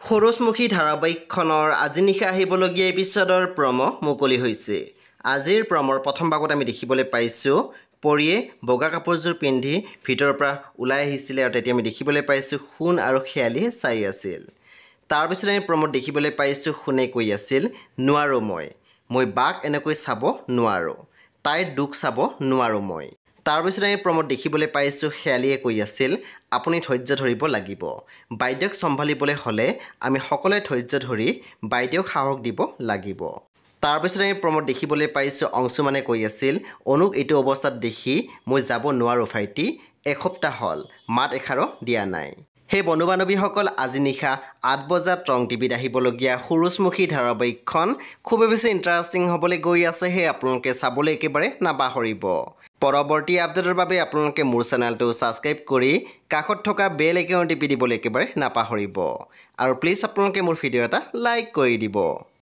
সূৰুযমুখী ধাৰাবাহিকখনৰ আজি নিশা আহিবলগীয়া এপিছডৰ প্ৰম' মুকলি হৈছে। আজিৰ প্ৰমৰ প্ৰথম ভাগত আমি দেখিবলৈ পাইছোঁ পৰিয়ে বগা কাপোৰযোৰ পিন্ধি ভিতৰৰ পৰা ওলাই আহিছিলে আৰু তেতিয়া আমি দেখিবলৈ পাইছোঁ সোণ আৰু শেৱালিয়ে চাই আছিল। তাৰপিছত আমি প্ৰমত দেখিবলৈ পাইছোঁ সোণে কৈ আছিল, নোৱাৰোঁ মই বাক এনেকৈ চাব নোৱাৰোঁ, তাইৰ দুখ চাব নোৱাৰোঁ মই। তাৰপিছত আমি প্ৰমত দেখিবলৈ পাইছোঁ শেৱালিয়ে কৈ আছিল, আপুনি ধৈৰ্য ধৰিব লাগিব। বাইদেউক চম্ভালিবলৈ হ'লে আমি সকলোৱে ধৈৰ্য ধৰি বাইদেউক সাহস দিব লাগিব। তাৰপিছত আমি প্ৰমত দেখিবলৈ পাইছোঁ অংশুমানে কৈ আছিল, অনুক এইটো অৱস্থাত দেখি মই যাব নোৱাৰোঁ ভাইটি, এসপ্তাহ হ'ল মাত এষাৰো দিয়া নাই। সেই বন্ধু বান্ধৱীসকল আজি নিশা 8 বজাত ৰং টিভিত আহিবলগীয়া সূৰুযমুখী ধাৰাবাহিকখন খুবেই বেছি ইণ্টাৰেষ্টিং হ'বলৈ গৈ আছে। সেই আপোনালোকে চাবলৈ একেবাৰে নাপাহৰিব। পৰৱৰ্তী আপডেটৰ বাবে আপোনালোকে মোৰ চেনেলটো ছাবস্ক্ৰাইব কৰি কাষত থকা বেল আইকন টিপি দিবলৈ একেবাৰে নাপাহৰিব। আৰু প্লিজ আপোনালোকে মোৰ ভিডিঅ' এটা লাইক কৰি দিব।